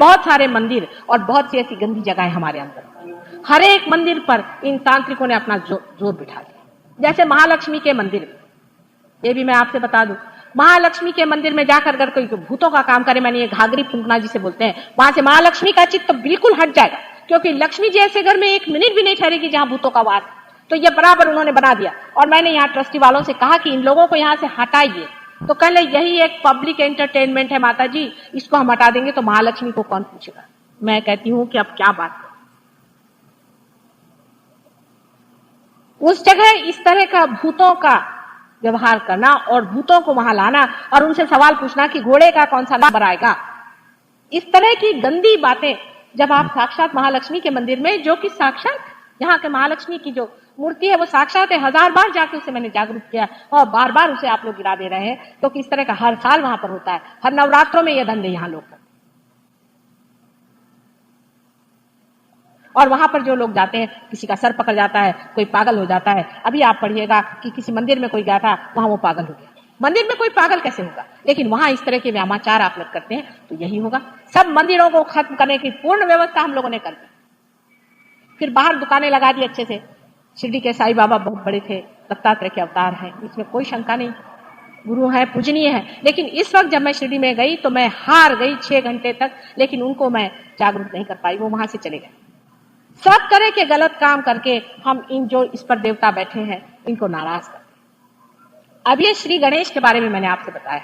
बहुत सारे मंदिर और बहुत सी ऐसी गंदी जगह है हमारे अंदर। हर एक मंदिर पर इन तांत्रिकों ने अपना जोर बिठा दिया। जैसे महालक्ष्मी के मंदिर में, ये भी मैं आपसे बता दूं, महालक्ष्मी के मंदिर में जाकर अगर कोई भूतों का काम करे, मैंने ये घाघरी फूंकना जिसे बोलते हैं, वहां से महालक्ष्मी का चित्त तो बिल्कुल हट जाएगा, क्योंकि लक्ष्मी जी ऐसे घर में एक मिनट भी नहीं ठहरेगी जहां भूतों का वास। तो ये बराबर उन्होंने बना दिया। और मैंने यहाँ ट्रस्टी वालों से कहा कि इन लोगों को यहाँ से हटाइए, तो कह ले यही एक पब्लिक एंटरटेनमेंट है माता जी, इसको हम हटा देंगे तो महालक्ष्मी को कौन पूछेगा। मैं कहती हूं कि अब क्या बात है, उस जगह इस तरह का भूतों का व्यवहार करना और भूतों को वहां लाना और उनसे सवाल पूछना कि घोड़े का कौन सा नंबर आएगा, इस तरह की गंदी बातें जब आप साक्षात महालक्ष्मी के मंदिर में, जो कि साक्षात यहाँ के महालक्ष्मी की जो मूर्ति है वो साक्षात है, 1000 बार जाके उसे मैंने जागरूक किया और बार बार उसे आप लोग गिरा दे रहे हैं, क्योंकि इस तरह का हर साल वहां पर होता है, हर नवरात्रों में यह धंधे यहाँ लोग करते। और वहां पर जो लोग जाते हैं, किसी का सर पकड़ जाता है, कोई पागल हो जाता है। अभी आप पढ़िएगा कि किसी मंदिर में कोई गया था, वहां वो पागल हो गया। मंदिर में कोई पागल कैसे होगा, लेकिन वहां इस तरह के व्यामाचार आप लोग करते हैं तो यही होगा। सब मंदिरों को खत्म करने की पूर्ण व्यवस्था हम लोगों ने कर दी, फिर बाहर दुकानें लगा दी अच्छे से। शिरडी के साईं बाबा बहुत बड़े थे, दत्तात्रेय के अवतार हैं, इसमें कोई शंका नहीं, गुरु है, पूजनीय है। लेकिन इस वक्त जब मैं शिरडी में गई तो मैं हार गई 6 घंटे तक, लेकिन उनको मैं जागरूक नहीं कर पाई, वो वहां से चले गए। सब तरह के गलत काम करके हम इन जो इस पर देवता बैठे हैं इनको नाराज करते। अब ये श्री गणेश के बारे में मैंने आपसे बताया,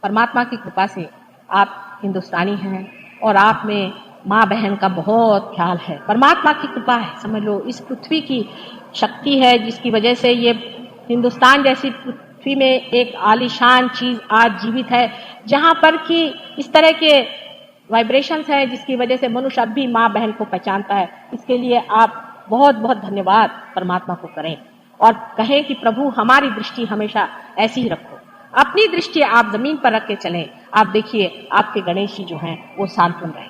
परमात्मा की कृपा से आप हिंदुस्तानी हैं और आप में माँ बहन का बहुत ख्याल है, परमात्मा की कृपा है, समझ लो। इस पृथ्वी की शक्ति है जिसकी वजह से ये हिंदुस्तान जैसी पृथ्वी में एक आलीशान चीज आज जीवित है, जहां पर कि इस तरह के वाइब्रेशंस है जिसकी वजह से मनुष्य अब भी माँ बहन को पहचानता है। इसके लिए आप बहुत बहुत धन्यवाद परमात्मा को करें और कहें कि प्रभु हमारी दृष्टि हमेशा ऐसी ही रखो, अपनी दृष्टि आप जमीन पर रख के चलें। आप देखिए आपके गणेश जी जो हैं वो सांत्वन रहे,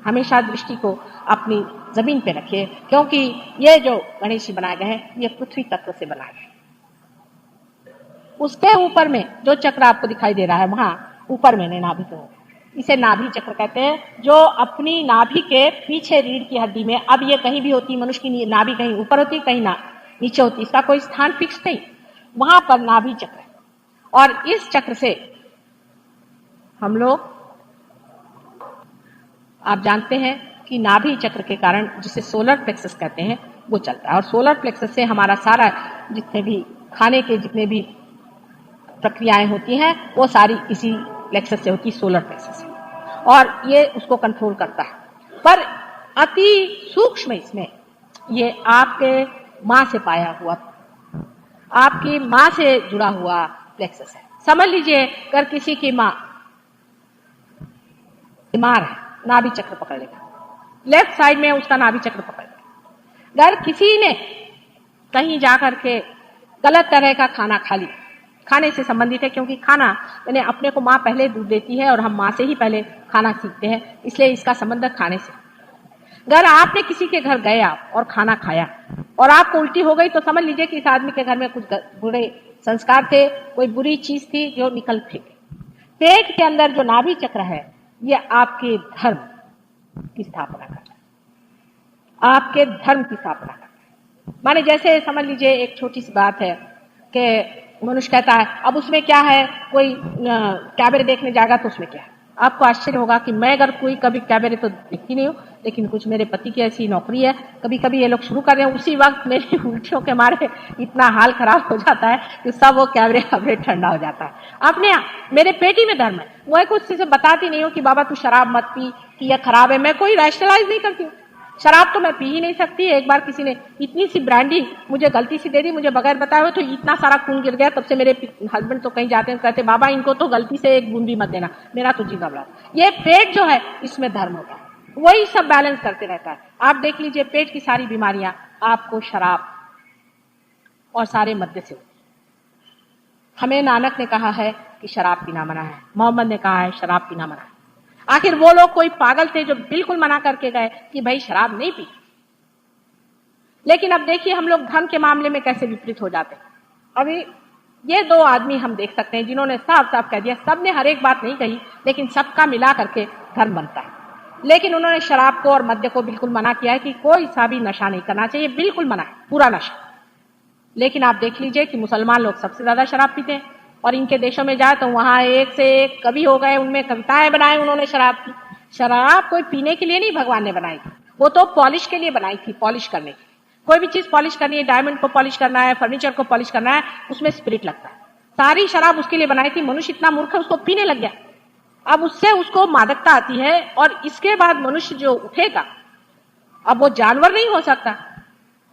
हमेशा दृष्टि को अपनी जमीन पे रखिए, क्योंकि ये जो गणेश जी बनाए गए हैं ये पृथ्वी तत्व से बनाए गए। उसके ऊपर में जो चक्र आपको दिखाई दे रहा है, वहां ऊपर मैंने नाभि को, इसे नाभि चक्र कहते हैं, जो अपनी नाभि के पीछे रीढ़ की हड्डी में, अब ये कहीं भी होती, मनुष्य की नाभि कहीं ऊपर होती कहीं नीचे होती, इसका कोई स्थान फिक्स नहीं, वहां पर नाभि चक्र है। और इस चक्र से हम लोग, आप जानते हैं कि नाभि चक्र के कारण, जिसे सोलर प्लेक्सस कहते हैं, वो चलता है। और सोलर प्लेक्सस से हमारा सारा जितने भी खाने के जितने भी प्रक्रियाएं होती हैं वो सारी इसी प्लेक्सस से होती, सोलर प्लेक्सस से, और ये उसको कंट्रोल करता है। पर अति सूक्ष्म इसमें ये आपके मां से पाया हुआ, आपकी मां से जुड़ा हुआ प्लेक्सस है। समझ लीजिए अगर किसी की मां बीमार है, नाभि चक्र पकड़ लेगा, लेफ्ट साइड में उसका नाभि चक्र पकड़ लेगा। अगर किसी ने कहीं जाकर के गलत तरह का खाना खा लिया, खाने से संबंधित है, क्योंकि खाना यानी अपने को माँ पहले दूध देती है और हम माँ से ही पहले खाना सीखते हैं, इसलिए इसका संबंध खाने से। अगर आपने किसी के घर गए आप और खाना खाया और आपको उल्टी हो गई, तो समझ लीजिए कि इस आदमी के घर में कुछ बुरे संस्कार थे, कोई बुरी चीज थी जो निकल फेंके। पेट के अंदर जो नाभि चक्र है ये आपके धर्म की स्थापना करता है, आपके धर्म की स्थापना करता है। माने जैसे समझ लीजिए एक छोटी सी बात है कि मनुष्य कहता है अब उसमें क्या है, कोई कैबरे देखने जाएगा तो उसमें क्या है। आपको आश्चर्य होगा कि मैं अगर कोई कभी कैबरे तो देखती नहीं हूँ, लेकिन कुछ मेरे पति की ऐसी नौकरी है, कभी कभी ये लोग शुरू कर रहे हैं, उसी वक्त मेरी उल्टियों के मारे इतना हाल खराब हो जाता है कि सब वो कैबरे ठंडा हो जाता है। अपने मेरे पेटी में धर्म है, वो कुछ चीजें बताती नहीं हूँ कि बाबा तू शराब मत पी कि यह खराब है, मैं कोई रैशनलाइज नहीं करती हूँ। शराब तो मैं पी ही नहीं सकती। एक बार किसी ने इतनी सी ब्रांडी मुझे गलती से दे दी, मुझे बगैर बताए हुए, तो इतना सारा खून गिर गया। तब से मेरे हस्बैंड तो कहीं जाते हैं, कहते बाबा इनको तो गलती से एक बूंद भी मत देना, मेरा तो जी घबरा। ये पेट जो है इसमें धर्म होता है, वही सब बैलेंस करते रहता है। आप देख लीजिए पेट की सारी बीमारियां आपको शराब और सारे मद्य से। हमें नानक ने कहा है कि शराब पीना मना है, मोहम्मद ने कहा है शराब पीना मना है। आखिर वो लोग कोई पागल थे जो बिल्कुल मना करके गए कि भाई शराब नहीं पी। लेकिन अब देखिए हम लोग धर्म के मामले में कैसे विपरीत हो जाते हैं। अभी ये दो आदमी हम देख सकते हैं जिन्होंने साफ साफ कह दिया, सबने हर एक बात नहीं कही, लेकिन सबका मिला करके धर्म बनता है। लेकिन उन्होंने शराब को और मद्य को बिल्कुल मना किया है कि कोई सा भी नशा नहीं करना चाहिए, बिल्कुल मना है, पूरा नशा। लेकिन आप देख लीजिए कि मुसलमान लोग सबसे ज्यादा शराब पीते हैं, और इनके देशों में जाए तो वहां एक से एक कवि हो गए, उनमें कविताएं बनाई उन्होंने शराब की। शराब कोई पीने के लिए नहीं भगवान ने बनाई थी, वो तो पॉलिश के लिए बनाई थी, पॉलिश करने की। कोई भी चीज पॉलिश करनी है, डायमंड को पॉलिश करना है, फर्नीचर को पॉलिश करना है, उसमें स्पिरिट लगता है। सारी शराब उसके लिए बनाई थी। मनुष्य इतना मूर्ख है, उसको पीने लग गया। अब उससे उसको मादकता आती है, और इसके बाद मनुष्य जो उठेगा, अब वो जानवर नहीं हो सकता,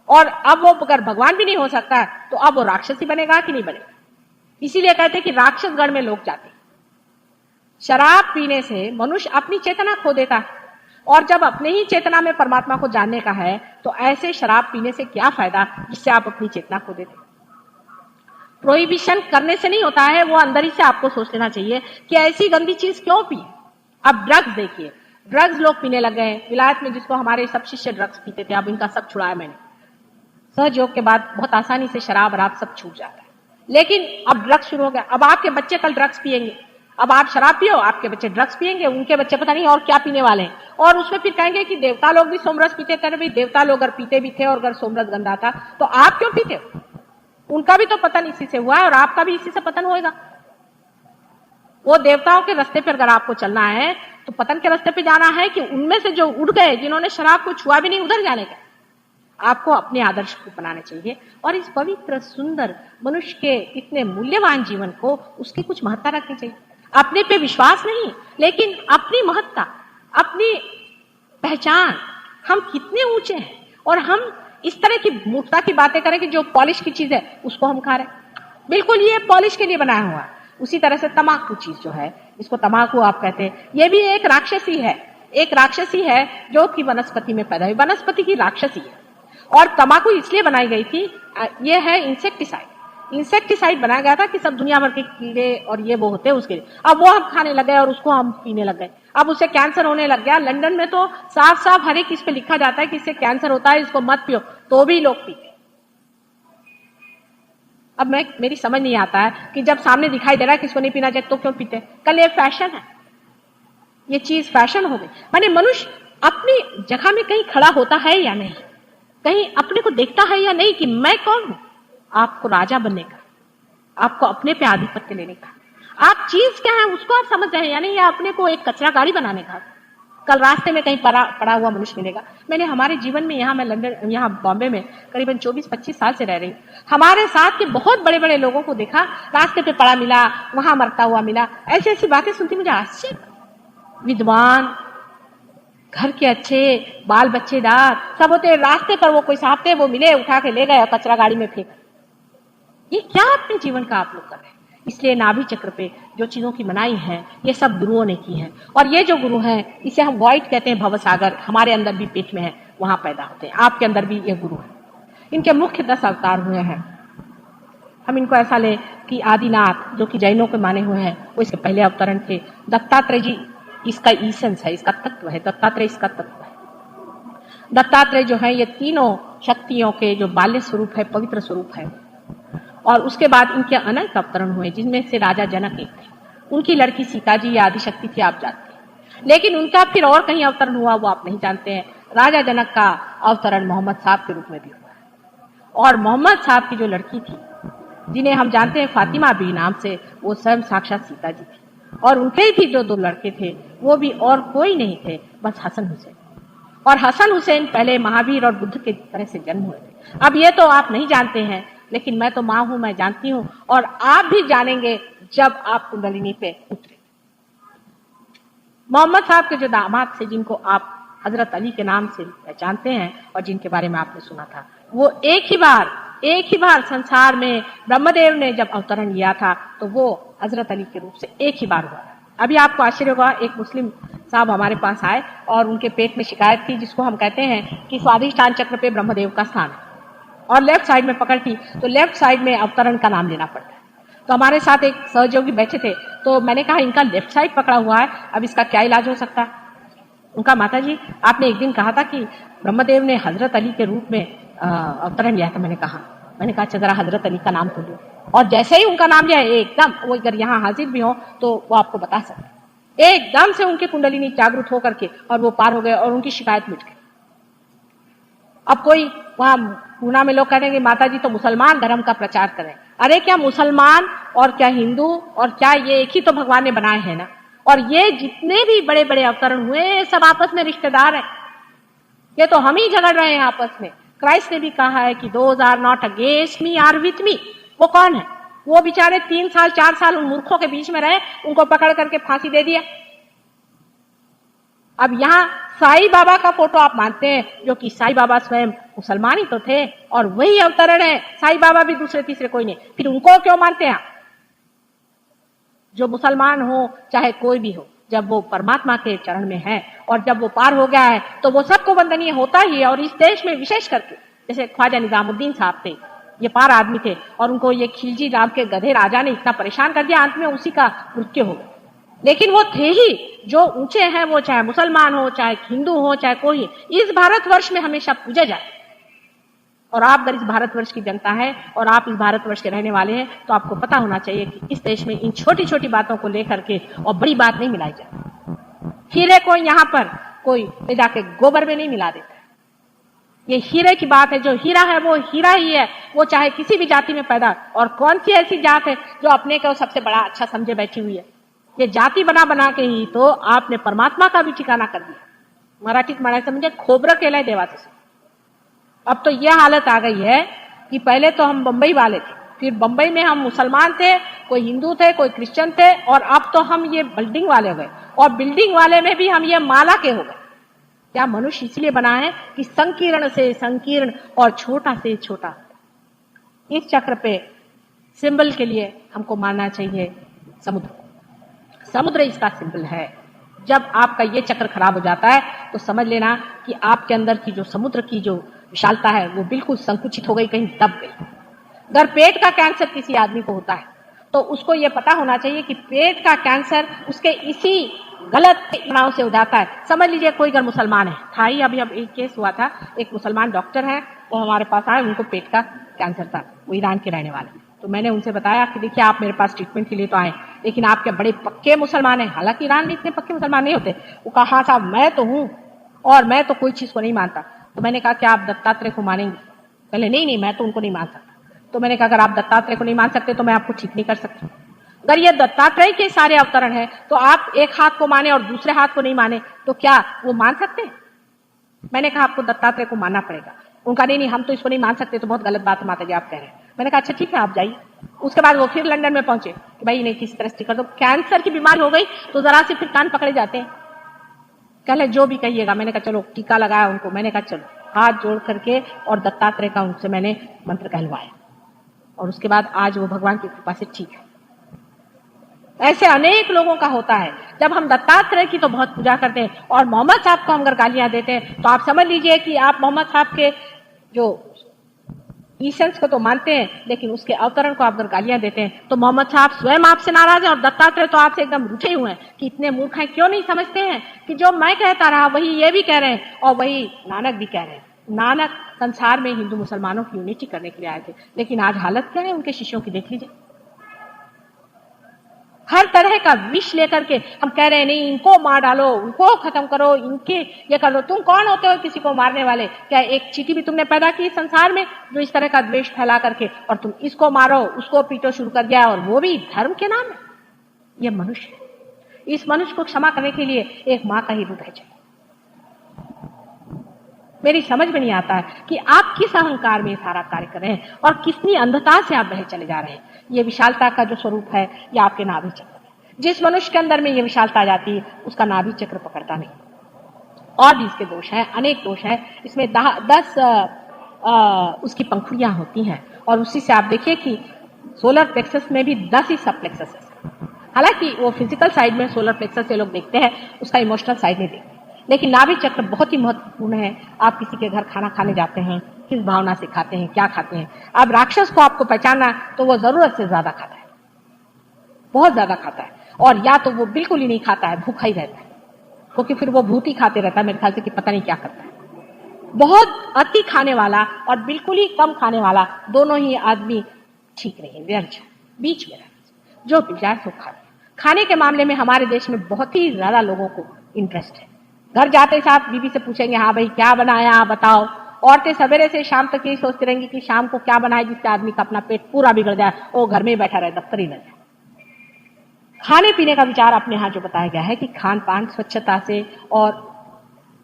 और अब वो अगर भगवान भी नहीं हो सकता, तो अब वो राक्षसी बनेगा कि नहीं बनेगा। इसीलिए कहते हैं कि राक्षस गण में लोग जाते हैं। शराब पीने से मनुष्य अपनी चेतना खो देता है, और जब अपने ही चेतना में परमात्मा को जानने का है, तो ऐसे शराब पीने से क्या फायदा जिससे आप अपनी चेतना खो देते। प्रोहिबिशन करने से नहीं होता है, वो अंदर ही से आपको सोच लेना चाहिए कि ऐसी गंदी चीज क्यों पी। अब ड्रग्स देखिए, ड्रग्स लोग पीने लग गए हैं। विलायत में जिसको हमारे सब शिष्य ड्रग्स पीते थे, अब इनका सब छुड़ाया मैंने। सहयोग के बाद बहुत आसानी से शराब और आप सब छूट जाता है। लेकिन अब ड्रग्स शुरू हो गया। अब आपके बच्चे कल ड्रग्स पिएंगे, अब आप शराब पियो, आपके बच्चे ड्रग्स पिएंगे, उनके बच्चे पता नहीं और क्या पीने वाले हैं। और उसमें फिर कहेंगे कि देवता लोग भी सोमरस पीते थे। भाई, देवता लोग अगर पीते भी थे और अगर सोमरस गंदा था, तो आप क्यों पीते हो? उनका भी तो पतन इसी से हुआ है, और आपका भी इसी से पतन होएगा। वो देवताओं के रास्ते पर अगर आपको चलना है, तो पतन के रास्ते पे जाना है कि उनमें से जो उड़ गए, जिन्होंने शराब को छुआ भी नहीं, उधर जाने का। आपको अपने आदर्श को बनाने चाहिए, और इस पवित्र सुंदर मनुष्य के इतने मूल्यवान जीवन को उसकी कुछ महत्ता रखनी चाहिए। अपने पे विश्वास नहीं, लेकिन अपनी महत्ता, अपनी पहचान, हम कितने ऊंचे हैं। और हम इस तरह की मूर्खता की बातें करें कि जो पॉलिश की चीज है उसको हम खा रहे हैं, बिल्कुल ये पॉलिश के लिए बनाया हुआ है। उसी तरह से तमाकू चीज जो है, इसको तमाकू आप कहते हैं, ये भी एक राक्षसी है। एक राक्षसी है जो कि वनस्पति में पैदा हुई, वनस्पति की राक्षसी है। और तमाकू इसलिए बनाई गई थी, ये है इंसेक्टिसाइड। इंसेक्टिसाइड बनाया गया था कि सब दुनिया भर के कीड़े और ये वो होते हैं उसके लिए। अब वो हम खाने लग गए और उसको हम पीने लग गए। अब उससे कैंसर होने लग गया। लंदन में तो साफ साफ हर एक इस पे लिखा जाता है कि इससे कैंसर होता है, इसको मत पियो, तो भी लोग पीते। अब मेरी समझ नहीं आता है कि जब सामने दिखाई दे रहा है कि इसको नहीं पीना चाहिए, तो क्यों पीते। कल ये फैशन है, ये चीज फैशन हो गई। माने मनुष्य अपनी जगह में कहीं खड़ा होता है या नहीं, कहीं अपने को देखता है या नहीं कि मैं कौन हूं। आपको राजा बनने का, आपको अपने पे आधिपत्य लेने का, आप चीज क्या है उसको आप समझ रहे हैं या नहीं, या अपने को एक कचरा गाड़ी बनाने का। कल रास्ते में कहीं पड़ा हुआ मनुष्य मिलेगा। मैंने हमारे जीवन में, यहाँ मैं लंदन, यहाँ बॉम्बे में करीबन 24-25 साल से रह रही हूँ, हमारे साथ के बहुत बड़े बड़े लोगों को देखा, रास्ते पे पड़ा मिला, वहां मरता हुआ मिला। ऐसी ऐसी बातें सुनती मुझे आश्चर्य। विद्वान, घर के अच्छे, बाल बच्चेदार सब होते, रास्ते पर वो कोई साहब थे, वो मिले, उठा के ले गए और कचरा गाड़ी में फेंक। ये क्या अपने जीवन का आप लोग कर रहे हैं। इसलिए नाभि चक्र पे जो चीजों की मनाई है, ये सब गुरुओं ने की है। और ये जो गुरु हैं, इसे हम वॉइड कहते हैं, भवसागर। हमारे अंदर भी पेट में है, वहां पैदा होते हैं। आपके अंदर भी ये गुरु है। इनके मुख्य 10 अवतार हुए हैं। हम इनको ऐसा ले कि आदिनाथ, जो कि जैनों के माने हुए हैं, वो इसके पहले अवतरण थे। दत्तात्रेय जी इसका ईसेंस है, इसका तत्व है। दत्तात्रेय इसका तत्व है। दत्तात्रेय जो है, ये तीनों शक्तियों के जो बाल्य स्वरूप है, पवित्र स्वरूप है। और उसके बाद इनके अनेक अवतरण हुए, जिनमें से राजा जनक एक थे। उनकी लड़की सीता जी ये आदिशक्ति थी, आप जानते हैं। लेकिन उनका फिर और कहीं अवतरण हुआ, वो आप नहीं जानते हैं। राजा जनक का अवतरण मोहम्मद साहब के रूप में भी हुआ है। और मोहम्मद साहब की जो लड़की थी, जिन्हें हम जानते हैं फातिमा बी नाम से, वो स्वयं साक्षात सीता जी थी। और उनके भी जो 2 लड़के थे, वो भी और कोई नहीं थे, बस हसन हुसैन। और हसन हुसैन पहले महावीर और बुद्ध के तरह से जन्म हुए थे। अब ये तो आप नहीं जानते हैं, लेकिन मैं तो माँ हूं, मैं जानती हूं। और आप भी जानेंगे जब आप कुंडलिनी पे उतरे। मोहम्मद साहब के जो दामाद थे, जिनको आप हजरत अली के नाम से पहचानते हैं और जिनके बारे में आपने सुना था, वो एक ही बार संसार में ब्रह्मदेव ने जब अवतरण लिया था, तो वो हजरत अली के रूप से एक ही बार हुआ। अभी आपको आश्चर्य होगा, एक मुस्लिम साहब हमारे पास आए और उनके पेट में शिकायत थी, जिसको हम कहते हैं कि स्वाधिष्ठान चक्र पे ब्रह्मदेव का स्थान है, और लेफ्ट साइड में पकड़ थी, तो लेफ्ट साइड में अवतरण का नाम लेना पड़ता है। तो हमारे साथ एक सहयोगी बैठे थे, तो मैंने कहा इनका लेफ्ट साइड पकड़ा हुआ है, अब इसका क्या इलाज हो सकता है। उनका, माता जी आपने एक दिन कहा था कि ब्रह्मदेव ने हजरत अली के रूप में अवतरण लिया था। मैंने कहा अच्छा जरा हजरत अली का नाम तो लो। और जैसे ही उनका नाम लिया, एकदम वो अगर यहाँ हाजिर भी हो तो वो आपको बता सकते। एकदम से उनकी कुंडलिनी जागृत होकर के और वो पार हो गए और उनकी शिकायत मिट गई। अब कोई वहां पूना में लोग कहेंगे माता जी तो मुसलमान धर्म का प्रचार करें। अरे क्या मुसलमान और क्या हिंदू और क्या ये एक ही तो भगवान ने बनाए हैं ना। और ये जितने भी बड़े बड़े अवतरण हुए सब आपस में रिश्तेदार हैं। ये तो हम ही झगड़ रहे हैं आपस में। क्राइस्ट ने भी कहा है कि those are not against me are with me. वो कौन है? वो बेचारे 3 साल 4 साल उन मूर्खों के बीच में रहे, उनको पकड़ करके फांसी दे दिया। अब यहाँ साईं बाबा का फोटो आप मानते हैं, जो कि साईं बाबा स्वयं मुसलमान ही तो थे और वही अवतरण है। साईं बाबा भी दूसरे तीसरे कोई नहीं, फिर उनको क्यों मानते हैं? जो मुसलमान हो चाहे कोई भी हो, जब वो परमात्मा के चरण में है और जब वो पार हो गया है तो वो सबको वंदनीय होता ही है। और इस देश में विशेष करके जैसे ख्वाजा निजामुद्दीन साहब थे, ये पार आदमी थे और उनको ये खिलजी नाम के गधे राजा ने इतना परेशान कर दिया, अंत में उसी का मृत्यु हो गया। लेकिन वो थे ही जो ऊंचे हैं, वो चाहे मुसलमान हो चाहे हिंदू हो चाहे कोई, इस भारतवर्ष में हमेशा पूजा जाए। और आप अगर इस भारतवर्ष की जनता है और आप इस भारतवर्ष के रहने वाले हैं तो आपको पता होना चाहिए कि इस देश में इन छोटी छोटी बातों को लेकर के और बड़ी बात नहीं मिलाई जाए। हीरे को यहाँ पर कोई ले जाके गोबर में नहीं मिला देता। ये हीरे की बात है, जो हीरा है वो हीरा ही है, वो चाहे किसी भी जाति में पैदा। और कौन सी ऐसी जात है जो अपने को सबसे बड़ा अच्छा समझे बैठी हुई है? ये जाति बना बना के ही तो आपने परमात्मा का भी ठिकाना कर दिया। मराठीत म्हणायचं म्हणजे खोबरं केलंय देवाचं। अब तो यह हालत आ गई है कि पहले तो हम बंबई वाले थे, फिर बंबई में हम मुसलमान थे, कोई हिंदू थे, कोई क्रिश्चियन थे, और अब तो हम ये बिल्डिंग वाले हो गए। और बिल्डिंग वाले में भी हम ये माला के हो गए। क्या मनुष्य इसलिए बना है कि संकीर्ण से संकीर्ण और छोटा से छोटा। इस चक्र पे सिंबल के लिए हमको मानना चाहिए समुद्र। समुद्र इसका सिंबल है। जब आपका ये चक्र खराब हो जाता है तो समझ लेना कि आपके अंदर की जो समुद्र की जो विशालता है वो बिल्कुल संकुचित हो गई, कहीं दब गई। अगर पेट का कैंसर किसी आदमी को होता है तो उसको ये पता होना चाहिए कि पेट का कैंसर उसके इसी गलत तनाव से हो जाता है। समझ लीजिए कोई अगर मुसलमान है, था ही अभी अब एक केस हुआ था, एक मुसलमान डॉक्टर है, वो हमारे पास आए, उनको पेट का कैंसर था, वो ईरान के रहने वाले। तो मैंने उनसे बताया कि देखिए आप मेरे पास ट्रीटमेंट के लिए तो आए, लेकिन आपके बड़े पक्के मुसलमान हैं। हालांकि ईरान में इतने पक्के मुसलमान नहीं होते। वो कहा हाँ साहब मैं तो हूँ और मैं तो कोई चीज को नहीं मानता। तो मैंने कहा क्या आप दत्तात्रेय को मानेंगे? पहले नहीं मैं तो उनको नहीं मान सकता। तो मैंने कहा अगर आप दत्तात्रेय को नहीं मान सकते तो मैं आपको ठीक नहीं कर सकती। अगर ये दत्तात्रेय के सारे अवतरण है तो आप एक हाथ को माने और दूसरे हाथ को नहीं माने तो क्या वो मान सकते हैं? मैंने कहा आपको दत्तात्रेय को मानना पड़ेगा। उनका नहीं हम तो इसको नहीं मान सकते, तो बहुत गलत बात है माता जी आप कह रहे हैं। मैंने कहा अच्छा ठीक है आप जाइए। उसके बाद वो फिर लंदन में पहुंचे कि भाई नहीं किसी तरह से कर दो, कैंसर की बीमारी हो गई तो जरा से फिर कान पकड़े जाते हैं। कहले जो भी कहिएगा। मैंने कहा चलो टीका लगाया उनको। मैंने कहा चलो हाथ जोड़ करके और दत्तात्रेय का उनसे मैंने मंत्र कहलवाया और उसके बाद आज वो भगवान की कृपा से ठीक है। ऐसे अनेक लोगों का होता है। जब हम दत्तात्रेय की तो बहुत पूजा करते हैं और मोहम्मद साहब को हम अगर गालियां देते हैं तो आप समझ लीजिए कि आप मोहम्मद साहब के जो ईसेंस को तो मानते हैं, लेकिन उसके अवतरण को आप अगर गालियां देते हैं तो मोहम्मद साहब स्वयं आपसे नाराज हैं और दत्तात्रेय तो आपसे एकदम रूठे हुए हैं कि इतने मूर्ख हैं। क्यों नहीं समझते हैं कि जो मैं कहता रहा वही ये भी कह रहे हैं और वही नानक भी कह रहे हैं। नानक संसार में हिंदू मुसलमानों की यूनिटी करने के लिए आए थे, लेकिन आज हालत क्या है उनके शिष्यों की देख लीजिए। हर तरह का विष लेकर के हम कह रहे हैं नहीं इनको मार डालो, उनको खत्म करो, इनके ये कर लो। तुम कौन होते हो किसी को मारने वाले? क्या एक चींटी भी तुमने पैदा की संसार में जो इस तरह का द्वेष फैला करके, और तुम इसको मारो उसको पीटो शुरू कर दिया, और वो भी धर्म के नाम में? ये मनुष्य है। इस मनुष्य को क्षमा करने के लिए एक माँ का ही हृदय चाहिए। मेरी समझ में नहीं आता है कि आप किस अहंकार में सारा कार्य कर रहे हैं और कितनी अंधता से आप बहे चले जा रहे हैं। ये विशालता का जो स्वरूप है ये आपके नाभि चक्र है। जिस मनुष्य के अंदर में ये विशालता आ जाती है उसका नाभि चक्र पकड़ता नहीं। और भी इसके दोष हैं, अनेक दोष हैं। इसमें 10 उसकी पंखुड़ियां होती हैं और उसी से आप देखिए कि सोलर प्लेक्सस में भी 10 ही सब प्लेक्सस है। हालांकि वो फिजिकल साइड में सोलर प्लेक्सस से लोग देखते हैं, उसका इमोशनल साइड नहीं देखते। लेकिन नाभि चक्र बहुत ही महत्वपूर्ण है। आप किसी के घर खाना खाने जाते हैं, किस भावना से खाते हैं, क्या खाते हैं। अब राक्षस को आपको पहचानना तो वो जरूरत से ज्यादा खाता है, बहुत ज्यादा खाता है, और या तो वो बिल्कुल ही नहीं खाता है, भूखा ही रहता है, क्योंकि फिर वो भूत ही खाते रहता है मेरे ख्याल से कि पता नहीं क्या करता है। बहुत अति खाने वाला और बिल्कुल ही कम खाने वाला दोनों ही आदमी ठीक नहीं, व्यर्थ बीच में रहना। जो भी जाए सो खा। खाने के मामले में हमारे देश में बहुत ही ज्यादा लोगों को इंटरेस्ट है। घर जाते साथ बीवी से पूछेंगे, हाँ भाई क्या बनाया बताओ। औरतें सवेरे से शाम तक यही सोचती रहेंगी कि शाम को क्या बनाए जिससे आदमी का अपना पेट पूरा बिगड़ जाए, वो घर में ही बैठा रहे, दफ्तर ही न जाए। खाने पीने का विचार अपने यहाँ जो बताया गया है कि खान पान स्वच्छता से, और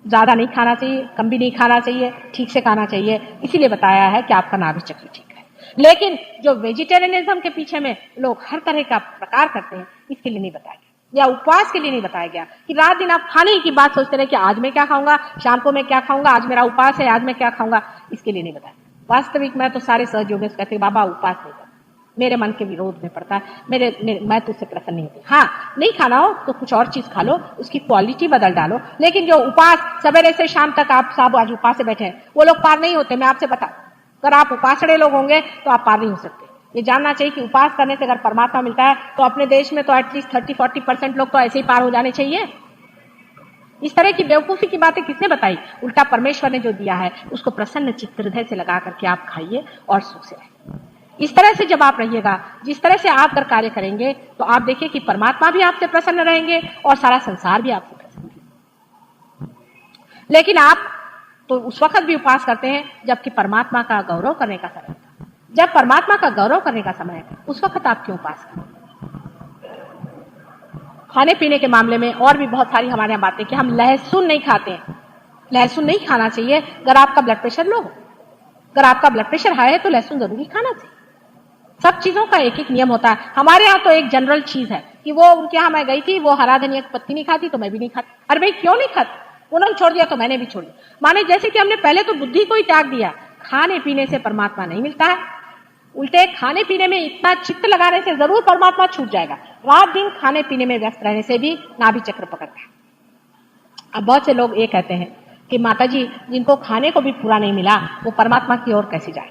ज्यादा नहीं खाना चाहिए, कम भी नहीं खाना चाहिए, ठीक से खाना चाहिए, इसीलिए बताया है कि आपका नाभि चक्र ठीक है। लेकिन जो वेजिटेरियनिज्म के पीछे में लोग हर तरह का प्रकार करते हैं, इसके लिए नहीं बताया गया, या उपवास के लिए नहीं बताया गया कि रात दिन आप खाने की बात सोचते रहे कि आज मैं क्या खाऊंगा, शाम को मैं क्या खाऊंगा, आज मेरा उपवास है, आज मैं क्या खाऊंगा, इसके लिए नहीं बताया। वास्तविक में तो सारे सहयोगी कहते बाबा उपवास नहीं करता, मेरे मन के विरोध में पड़ता है, मैं तो उससे प्रसन्न नहीं होती। हाँ, नहीं खाना हो तो कुछ और चीज खा लो, उसकी क्वालिटी बदल डालो, लेकिन जो उपास सवेरे से शाम तक आप सब आज उपास से बैठे हैं, वो लोग पार नहीं होते। मैं आपसे बता, अगर आप उपासड़े लोग होंगे तो आप पार नहीं हो सकते। ये जानना चाहिए कि उपास करने से अगर परमात्मा मिलता है तो अपने देश में तो एटलीस्ट 30-40% लोग तो ऐसे ही पार हो जाने चाहिए। इस तरह की बेवकूफी की बातें किसने बताई? उल्टा परमेश्वर ने जो दिया है उसको प्रसन्न चित्त हृदय से लगा करके आप खाइए और सुख से रहिए। इस तरह से जब आप रहिएगा, जिस तरह से आप कर कार्य करेंगे, तो आप देखिए कि परमात्मा भी आपसे प्रसन्न रहेंगे और सारा संसार भी आपसे प्रसन्न रहेगा। लेकिन आप तो उस वक्त भी उपवास करते हैं जबकि परमात्मा का गौरव करने का समय था। जब परमात्मा का गौरव करने का समय है, उस वक्त आप क्यों उपवास करें? खाने पीने के मामले में और भी बहुत सारी हमारे यहाँ बातें कि हम लहसुन नहीं खाते हैं। लहसुन नहीं खाना चाहिए अगर आपका ब्लड प्रेशर लो हो। अगर आपका ब्लड प्रेशर हाई है तो लहसुन जरूरी खाना चाहिए। सब चीजों का एक एक नियम होता है। हमारे यहाँ तो एक जनरल चीज है कि वो उनके यहाँ मैं गई थी, वो हरा धनिया की पत्ती नहीं खाती तो मैं भी नहीं खाती। अरे भाई क्यों नहीं खाती? उन्होंने छोड़ दिया तो मैंने भी छोड़ दिया। माने जैसे कि हमने पहले तो बुद्धि को ही त्याग दिया। खाने पीने से परमात्मा नहीं मिलता है, उल्टे खाने पीने में इतना चित्त लगाने से जरूर परमात्मा छूट जाएगा। रात दिन खाने पीने में व्यस्त रहने से भी नाभि चक्र पकड़ता है। अब बहुत से लोग ये कहते हैं कि माता जी जिनको खाने को भी पूरा नहीं मिला वो परमात्मा की ओर कैसे जाए?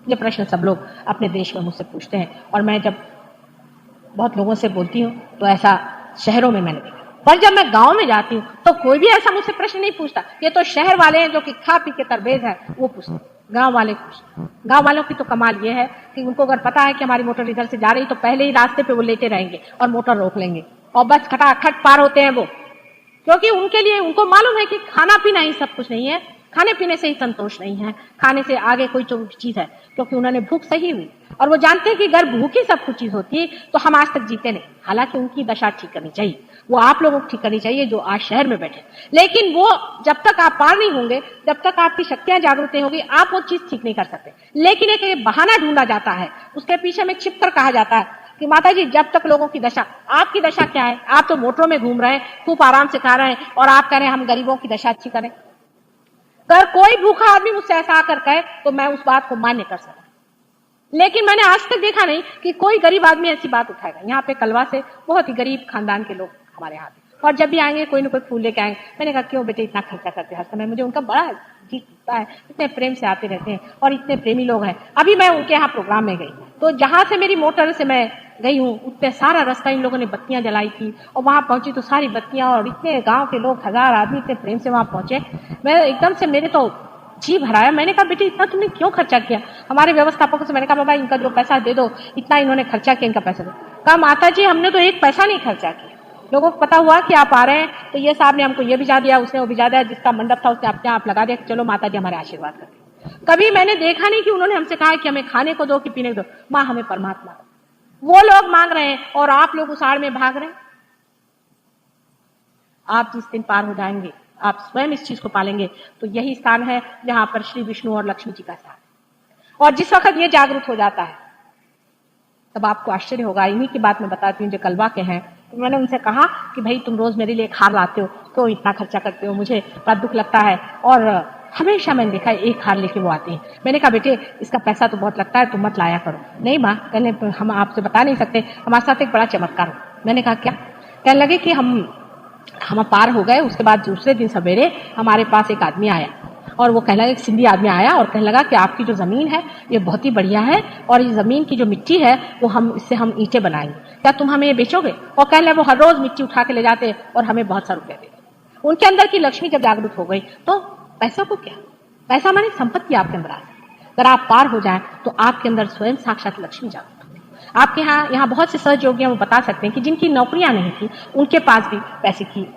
ये प्रश्न सब लोग अपने देश में मुझसे पूछते हैं, और मैं जब बहुत लोगों से बोलती हूँ तो ऐसा शहरों में मैंने देखा, पर जब मैं गांव में जाती हूँ तो कोई भी ऐसा मुझसे प्रश्न नहीं पूछता। ये तो शहर वाले हैं जो कि खा पी के तरबेज है, वो पूछते। गांव वालों की तो कमाल ये है कि उनको अगर पता है कि हमारी मोटर इधर से जा रही तो पहले ही रास्ते पे वो लेते रहेंगे और मोटर रोक लेंगे और बस खटाखट पार होते हैं वो, क्योंकि उनके लिए उनको मालूम है कि खाना पीना ही सब कुछ नहीं है, खाने पीने से ही संतोष नहीं है, खाने से आगे कोई चीज है, क्योंकि उन्होंने भूख सही हुई और वो जानते हैं कि अगर भूख ही सब कुछ चीज होती तो हम आज तक जीते नहीं। हालांकि उनकी दशा ठीक करनी चाहिए, वो आप लोगों को ठीक करनी चाहिए जो आज शहर में बैठे, लेकिन वो जब तक आप पार नहीं होंगे, जब तक आपकी शक्तियां जागृत नहीं होगी, आप वो चीज ठीक नहीं कर सकते। लेकिन एक बहाना ढूंढा जाता है, उसके पीछे में छिप कर कहा जाता है कि माता जी जब तक लोगों की दशा, आपकी दशा क्या है? आप तो मोटरों में घूम रहे हैं, खूब आराम से खा रहे हैं, और आप कह रहे हैं हम गरीबों की दशा अच्छी करें। अगर कोई भूखा आदमी मुझसे ऐसा आकर कहे तो मैं उस बात को मान्य कर सकता, लेकिन मैंने आज तक देखा नहीं कि कोई गरीब आदमी ऐसी बात उठाएगा। यहाँ पे कलवा से बहुत ही गरीब खानदान के लोग हमारे यहाँ, और जब भी आएंगे कोई ना कोई फूल लेके आएंगे। मैंने कहा क्यों बेटे इतना खर्चा करते हर समय? मुझे उनका बड़ा जी टूटता है, इतने प्रेम से आते रहते हैं और इतने प्रेमी लोग हैं। अभी मैं उनके यहाँ प्रोग्राम में गई तो जहां से मेरी मोटर से मैं गई हूँ उतने सारा रास्ता इन लोगों ने बत्तियां जलाई थी, और वहां पहुंची तो सारी बत्तियां, और इतने गांव के लोग 1000 आदमी इतने प्रेम से वहां पहुंचे। मैं एकदम से मेरे तो जी भराया। मैंने कहा बेटे इतना तुमने क्यों खर्चा किया? हमारे व्यवस्थापकों से मैंने कहा बाबा इनका जो पैसा दे दो, इतना इन्होंने खर्चा किया, इनका पैसा दो। कहा माता जी हमने तो एक पैसा नहीं खर्चा किया, लोगों को पता हुआ कि आप आ रहे हैं तो ये साहब ने हमको ये भिजा दिया, उसने वो भिजा दिया, जिसका मंडप था उसने अपने आप लगा दिया, चलो माता जी हमारे आशीर्वाद करते। कभी मैंने देखा नहीं कि उन्होंने हमसे कहा कि हमें खाने को दो कि पीने को दो। माँ हमें परमात्मा दो। वो लोग मांग रहे हैं और आप लोग उस आड़ में भाग रहे हैं। आप जिस दिन पार हो जाएंगे, आप स्वयं इस चीज को पालेंगे, तो यही स्थान है जहां पर श्री विष्णु और लक्ष्मी जी का स्थान है। और जिस वक्त ये जागरूक हो जाता है तब आपको आश्चर्य होगा। इन्हीं की बात मैं बताती हूँ जो कलवा के हैं। तो मैंने उनसे कहा कि भाई तुम रोज मेरे लिए एक हार लाते हो तो इतना खर्चा करते हो, मुझे बड़ा दुख लगता है, और हमेशा मैंने देखा है एक हार लेके वो आते हैं। मैंने कहा बेटे इसका पैसा तो बहुत लगता है, तुम मत लाया करो। नहीं माँ, कहने हम आपसे बता नहीं सकते, हमारे साथ एक बड़ा चमत्कार हो। मैंने कहा क्या? कहने लगे कि हम पार हो गए, उसके बाद दूसरे दिन सवेरे हमारे पास एक आदमी आया और वो कहने लगा, एक सिंधी आदमी आया और कहने लगा कि आपकी जो जमीन है ये बहुत ही बढ़िया है, और ये जमीन की जो मिट्टी है वो इससे हम ईंटें बनाएंगे, क्या तुम हमें ये बेचोगे? और कहने लगे वो हर रोज मिट्टी उठा के ले जाते और हमें बहुत सारे रुपए देते। उनके अंदर की लक्ष्मी जब जागृत हो गई तो पैसा को क्या, पैसा माने संपत्ति आपके अंदर आ सकती। अगर आप पार हो जाए तो आपके अंदर स्वयं साक्षात लक्ष्मी जागृत होगी। आपके यहाँ बहुत से सहयोगी हैं, वो बता सकते हैं कि जिनकी नौकरियां नहीं थी उनके पास भी पैसे की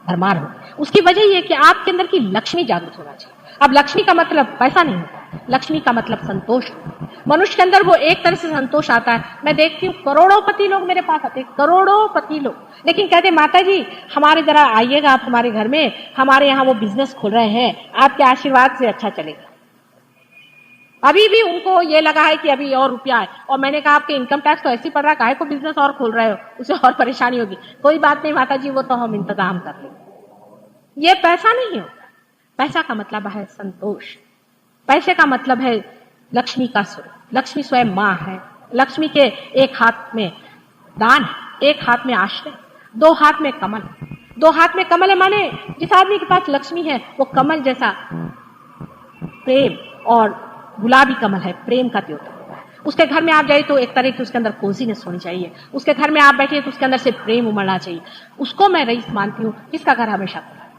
भरमार हो। उसकी वजह ये कि आपके अंदर की लक्ष्मी जागृत होना चाहिए। अब लक्ष्मी का मतलब पैसा नहीं होता, लक्ष्मी का मतलब संतोष। मनुष्य के अंदर वो एक तरह से संतोष आता है। मैं देखती हूँ करोड़ोंपति लोग मेरे पास आते हैं, करोड़ोंपति लोग, लेकिन कहते माता जी हमारे जरा आइएगा आप हमारे घर में, हमारे यहाँ वो बिजनेस खोल रहे हैं, आपके आशीर्वाद से अच्छा चलेगा। अभी भी उनको ये लगा है कि अभी और रुपया है, और मैंने कहा आपके इनकम टैक्स तो ऐसे ही पड़ रहा है, काहे को बिजनेस और खोल रहे हो, उसे और परेशानी होगी। कोई बात नहीं माता जी, वो तो हम इंतजाम कर लेंगे। ये पैसा नहीं होता। पैसा का मतलब है संतोष। पैसे का मतलब है लक्ष्मी का स्वरूप। लक्ष्मी स्वयं माँ है। लक्ष्मी के एक हाथ में दान, एक हाथ में आश्रय, दो हाथ में कमल। दो हाथ में कमल है माने जिस आदमी के पास लक्ष्मी है वो कमल जैसा प्रेम, और गुलाबी कमल है, प्रेम का द्योतक होता है। उसके घर में आप जाइए तो एक तरह की उसके अंदर कोजीनेस होनी चाहिए। उसके घर में आप बैठिए तो उसके अंदर से प्रेम उमड़ना चाहिए। उसको मैं रईस मानती हूँ जिसका घर हमेशा खुला है।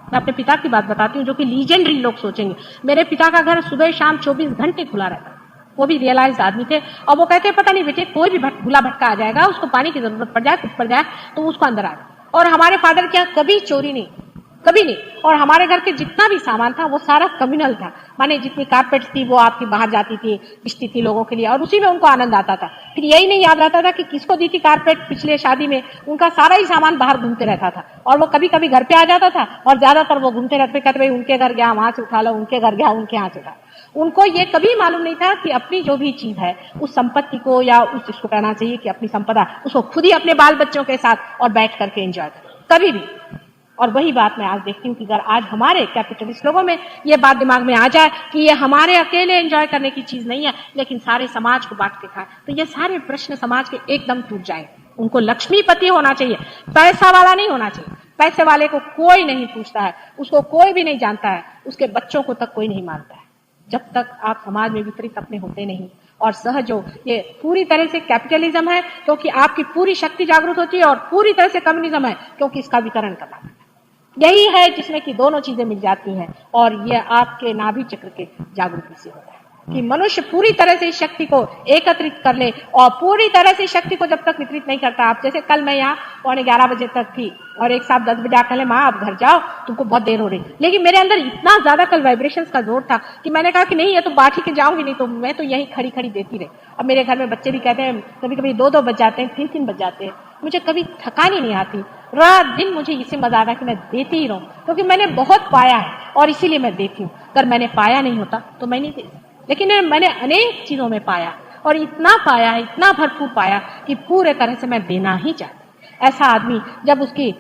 मैं अपने पिता की बात बताती हूँ जो कि लीजेंडरी लोग सोचेंगे। मेरे पिता का घर सुबह शाम 24 घंटे खुला रहता। वो भी रियलाइज आदमी थे, और वो कहते पता नहीं बेटे कोई भी भूला भटका आ जाएगा, उसको पानी की जरूरत पड़ जाए, कुछ पड़ जाए तो उसको अंदर आ जाए। और हमारे फादर के यहाँ कभी चोरी नहीं, कभी नहीं। और हमारे घर के जितना भी सामान था वो सारा कम्युनल था, माने जितनी कारपेट थी वो आपकी बाहर जाती थी, बिछती थी लोगों के लिए, और उसी में उनको आनंद आता था। फिर यही नहीं याद रहता था कि किसको दी थी कारपेट पिछले शादी में। उनका सारा ही सामान बाहर घूमते रहता था, और वो कभी कभी घर पे आ जाता था, और ज्यादातर वो घूमते रहते, कहते भाई उनके घर गया वहां से उठा लो, उनके घर गया उनके यहाँ से उठा। उनको ये कभी मालूम नहीं था कि अपनी जो भी चीज है उस संपत्ति को, या उस इसको कहना चाहिए कि अपनी संपदा, उसको खुद ही अपने बाल बच्चों के साथ और बैठ करके एंजॉय करें, कभी भी। और वही बात मैं आज देखती हूँ कि अगर आज हमारे कैपिटलिस्ट लोगों में ये बात दिमाग में आ जाए कि ये हमारे अकेले एंजॉय करने की चीज नहीं है, लेकिन सारे समाज को बांट के खाए, तो ये सारे प्रश्न समाज के एकदम टूट जाएंगे। उनको लक्ष्मीपति होना चाहिए, पैसा वाला नहीं होना चाहिए। पैसे वाले को कोई नहीं पूछता है, उसको कोई भी नहीं जानता है, उसके बच्चों को तक कोई नहीं मानता है, जब तक आप समाज में विपरीत अपने होते नहीं। और सहजो ये पूरी तरह से कैपिटलिज्म है क्योंकि आपकी पूरी शक्ति जागृत होती है, और पूरी तरह से कम्युनिज्म है क्योंकि इसका वितरण करना है। यही है जिसमें कि दोनों चीजें मिल जाती हैं, और यह आपके नाभि चक्र के जागृति से होता है कि मनुष्य पूरी तरह से इस शक्ति को एकत्रित कर ले, और पूरी तरह से शक्ति को जब तक वितरित नहीं करता। आप जैसे कल मैं यहाँ 11:15 बजे तक थी, और एक साहब 10 बजे आकर माँ आप घर जाओ, तुमको बहुत देर हो रही, लेकिन मेरे अंदर इतना ज्यादा कल वाइब्रेशंस का जोर था कि मैंने कहा कि नहीं ये तो बांट ही के जाऊंगी, नहीं तो मैं तो यहीं खड़ी खड़ी देती रही। अब मेरे घर में बच्चे भी कहते हैं कभी कभी 2-2 बज जाते हैं, 3-3 बज जाते हैं, मुझे कभी थकान ही नहीं आती। रात दिन मुझे इसे मजा आता है कि मैं देती ही रहूं, क्योंकि मैंने बहुत पाया है और इसीलिए मैं देती हूँ। अगर मैंने पाया नहीं होता तो मैं नहीं देती, लेकिन मैंने अनेक चीजों में पाया, और इतना पाया है, इतना भरपूर पाया कि पूरे तरह से मैं देना ही चाहती। ऐसा आदमी जब उसकी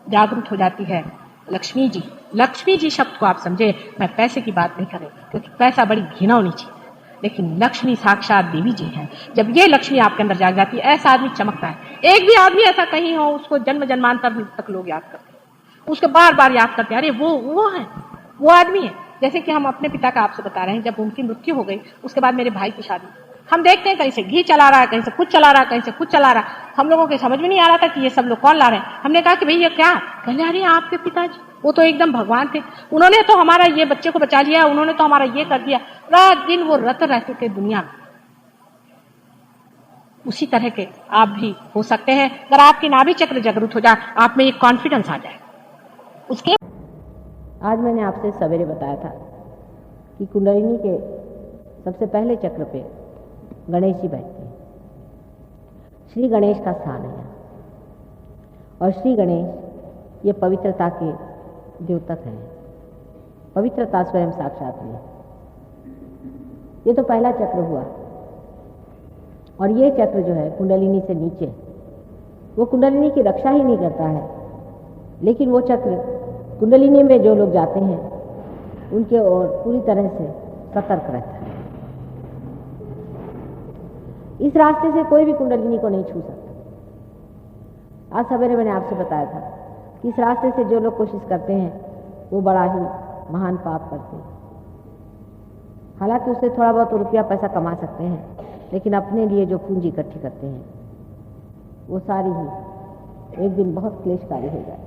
जागरूक हो जाती है लक्ष्मी जी, लक्ष्मी जी शब्द को आप समझे, मैं पैसे की बात नहीं कर रही क्योंकि पैसा बड़ी घिनौनी चीज है, लेकिन लक्ष्मी साक्षात देवी जी हैं। जब ये लक्ष्मी आपके अंदर जाग जाती है, ऐसा आदमी चमकता है। एक भी आदमी ऐसा कहीं हो उसको जन्म जन्मांतर तक लोग याद करते हैं, उसको बार बार याद करते हैं, अरे वो है, वो आदमी है। जैसे कि हम अपने पिता का आपसे बता रहे हैं, जब उनकी मृत्यु हो गई उसके बाद मेरे भाई की शादी, हम देखते हैं कहीं से घी चला रहा है, कहीं से कुछ चला रहा है, कहीं से कुछ चला रहा है। हम लोगों के समझ में नहीं आ रहा था कि ये सब लोग कौन ला रहे हैं। हमने कहा कि भैया क्या, कहने अरे आपके पिताजी वो तो एकदम भगवान थे, उन्होंने तो हमारा ये बच्चे को बचा लिया, उन्होंने तो हमारा ये कर दिया। रात दिन वो रत रहते थे दुनिया में। उसी तरह के आप भी हो सकते हैं अगर आपकी नाभि चक्र जागृत हो जाए, आप में एक कॉन्फिडेंस आ जाए। उसके आज मैंने आपसे सवेरे बताया था कि कुंडलिनी के सबसे पहले चक्र पे गणेश जी बैठते हैं। श्री गणेश का स्थान है यहाँ, और श्री गणेश ये पवित्रता के द्योतक हैं। पवित्रता स्वयं साक्षात है। ये तो पहला चक्र हुआ, और ये चक्र जो है कुंडलिनी से नीचे, वो कुंडलिनी की रक्षा ही नहीं करता है, लेकिन वो चक्र कुंडलिनी में जो लोग जाते हैं उनके ओर पूरी तरह से सतर्क रहता है। इस रास्ते से कोई भी कुंडलिनी को नहीं छू सकता। आज सवेरे मैंने आपसे बताया था कि इस रास्ते से जो लोग कोशिश करते हैं वो बड़ा ही महान पाप करते हैं। हालांकि उससे थोड़ा बहुत रुपया पैसा कमा सकते हैं, लेकिन अपने लिए जो पूंजी इकट्ठी करते हैं वो सारी ही एक दिन बहुत क्लेशकारी हो जाए।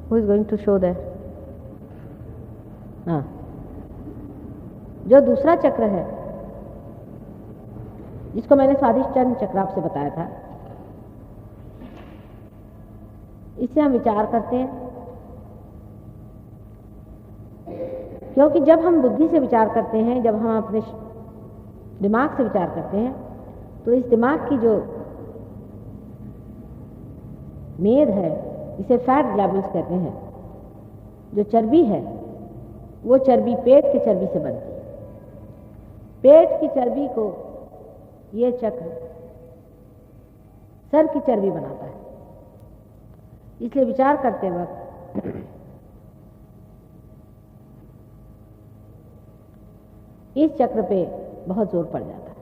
Who is going to show that? हाँ, जो दूसरा चक्र है जिसको मैंने स्वाधिष्ठान चक्र आपसे बताया था, इससे हम विचार करते हैं। क्योंकि जब हम बुद्धि से विचार करते हैं, जब हम अपने दिमाग से विचार करते हैं, तो इस दिमाग की जो मेद है, इसे फैट ग्लैब्यूल्स कहते हैं, जो चर्बी है, वो चर्बी पेट की चर्बी से बनती है। पेट की चर्बी को ये चक्र सर की चर्बी बनाता है। इसलिए विचार करते वक्त इस चक्र पे बहुत जोर पड़ जाता है।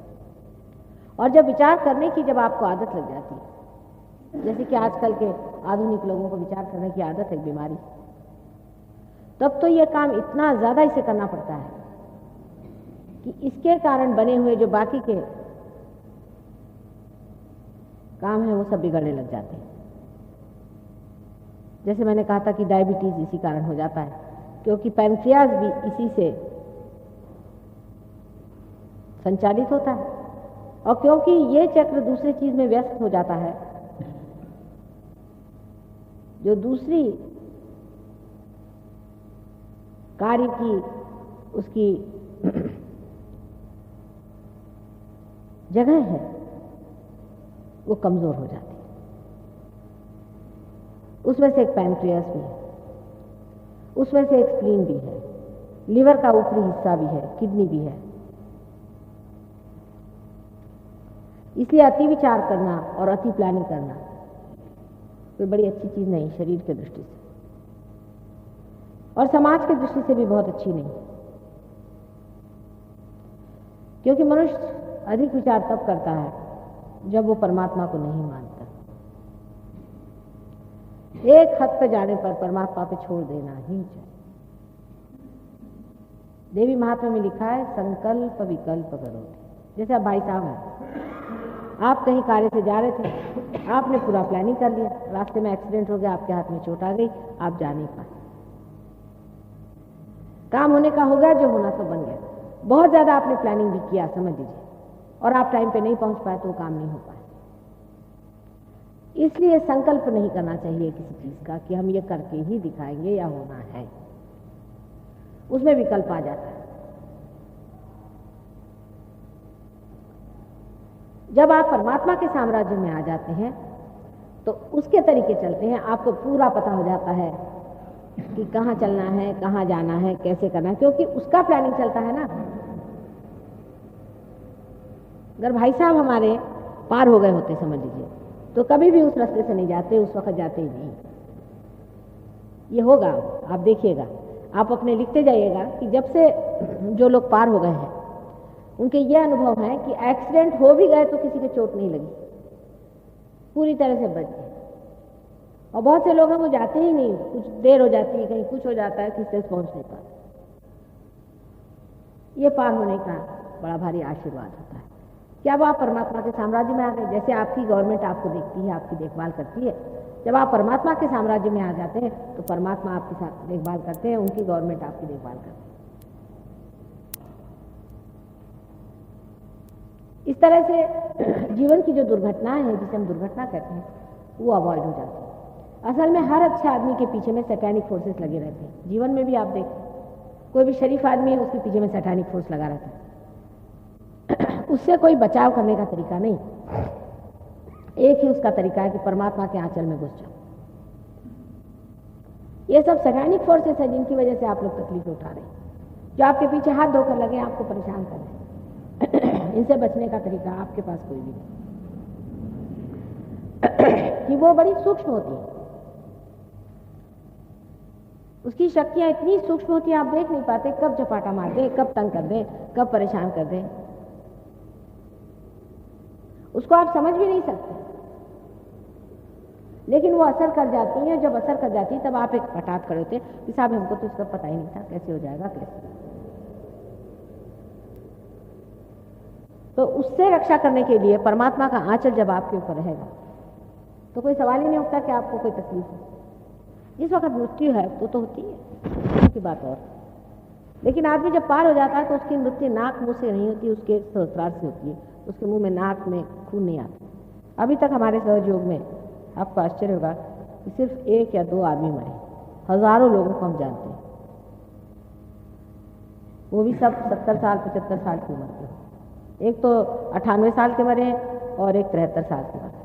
और जब विचार करने की जब आपको आदत लग जाती है, जैसे कि आजकल के आधुनिक लोगों को विचार करने की आदत है, बीमारी, तब तो ये काम इतना ज़्यादा इसे करना पड़ता है कि इसके कारण बने हुए जो बाकी के काम है वो सब बिगड़ने लग जाते हैं। जैसे मैंने कहा था कि डायबिटीज इसी कारण हो जाता है, क्योंकि पैनक्रियाज भी इसी से संचालित होता है। और क्योंकि ये चक्र दूसरी चीज में व्यस्त हो जाता है, जो दूसरी कार्य की उसकी जगह है, वो कमजोर हो जाती है। उसमें से एक पैनक्रियास भी है, उसमें से एक स्प्लीन भी है, लीवर का ऊपरी हिस्सा भी है, किडनी भी है। इसलिए अति विचार करना और अति प्लानिंग करना कोई बड़ी अच्छी चीज नहीं, शरीर की दृष्टि से और समाज की दृष्टि से भी बहुत अच्छी नहीं। क्योंकि मनुष्य अधिक विचार तब करता है जब वो परमात्मा को नहीं मानता। एक हद पे जाने पर परमात्मा पे छोड़ देना ही चाहिए। देवी महात्मा में लिखा है, संकल्प विकल्प करो। जैसे आप भाई साहब हैं, आप कहीं कार्य से जा रहे थे, आपने पूरा प्लानिंग कर लिया, रास्ते में एक्सीडेंट हो गया, आपके हाथ में चोट आ गई, आप जा नहीं पाए। काम होने का हो गया, जो होना तो बन गया। बहुत ज्यादा आपने प्लानिंग भी किया, समझ लीजिए, और आप टाइम पे नहीं पहुंच पाए तो काम नहीं हो पाया। इसलिए संकल्प नहीं करना चाहिए किसी चीज का कि हम ये करके ही दिखाएंगे या होना है, उसमें विकल्प आ जाता है। जब आप परमात्मा के साम्राज्य में आ जाते हैं तो उसके तरीके चलते हैं, आपको पूरा पता हो जाता है कि कहाँ चलना है, कहाँ जाना है, कैसे करना है, क्योंकि उसका प्लानिंग चलता है ना। अगर भाई साहब हमारे पार हो गए होते, समझ लीजिए, तो कभी भी उस रास्ते से नहीं जाते, उस वक्त जाते ही नहीं। ये होगा, आप देखिएगा, आप अपने लिखते जाइएगा कि जब से जो लोग पार हो गए हैं उनके ये अनुभव है कि एक्सीडेंट हो भी गए तो किसी को चोट नहीं लगी, पूरी तरह से बच गए। और बहुत से लोग हैं वो जाते ही नहीं, कुछ देर हो जाती है, कहीं कुछ हो जाता है, किसी से पहुंच नहीं पाते। ये पार होने का बड़ा भारी आशीर्वाद होता है कि अब आप परमात्मा के साम्राज्य में आ गए। जैसे आपकी गवर्नमेंट आपको देखती है, आपकी देखभाल करती है, जब आप परमात्मा के साम्राज्य में आ जाते हैं तो परमात्मा आपकी साथ देखभाल करते हैं, उनकी गवर्नमेंट आपकी देखभाल करती है। इस तरह से जीवन की जो दुर्घटनाएं हैं, जिसे हम दुर्घटना कहते हैं, वो अवॉइड हो जाती है। असल में हर अच्छे आदमी के पीछे में सैटेनिक फोर्सेस लगे रहते हैं। जीवन में भी आप देखें, कोई भी शरीफ आदमी है, उसके पीछे में सैटेनिक फोर्स लगा रहता है। उससे कोई बचाव करने का तरीका नहीं, एक ही उसका तरीका है कि परमात्मा के आंचल में घुस जाओ। ये सब सैटेनिक फोर्सेस है जिनकी वजह से आप लोग तकलीफ उठा रहे हैं, जो आपके पीछे हाथ धोकर लगे, आपको परेशान कर रहे हैं। इनसे बचने का तरीका आपके पास कोई भी नहीं कि वो बड़ी सूक्ष्म होती है, उसकी शक्तियां इतनी सूक्ष्म होती है, आप देख नहीं पाते कब झपाटा मार दे, कब तंग कर दे, कब परेशान कर दे, उसको आप समझ भी नहीं सकते। लेकिन वो असर कर जाती है, जब असर कर जाती है तब आप एक हठात खड़े होते कि साहब हमको तो इसका पता ही नहीं था, कैसे हो जाएगा, कैसे। तो उससे रक्षा करने के लिए परमात्मा का आंचल जब आपके ऊपर रहेगा तो कोई सवाल ही नहीं उठता कि आपको कोई तकलीफ है। जिस वक्त मृत्यु है तो होती है की बात और, लेकिन आदमी जब पार हो जाता है तो उसकी मृत्यु नाक मुंह से नहीं होती, उसके सहस्रार से होती है, उसके मुंह में, नाक में खून नहीं आता। अभी तक हमारे सहयोग में आपको आश्चर्य होगा कि सिर्फ 1 या 2 आदमी मरे, हजारों लोगों को हम जानते हैं, वो भी सब 70 साल 75 साल की उम्र के। एक तो 98 साल के मरे और एक 73 साल के मरे।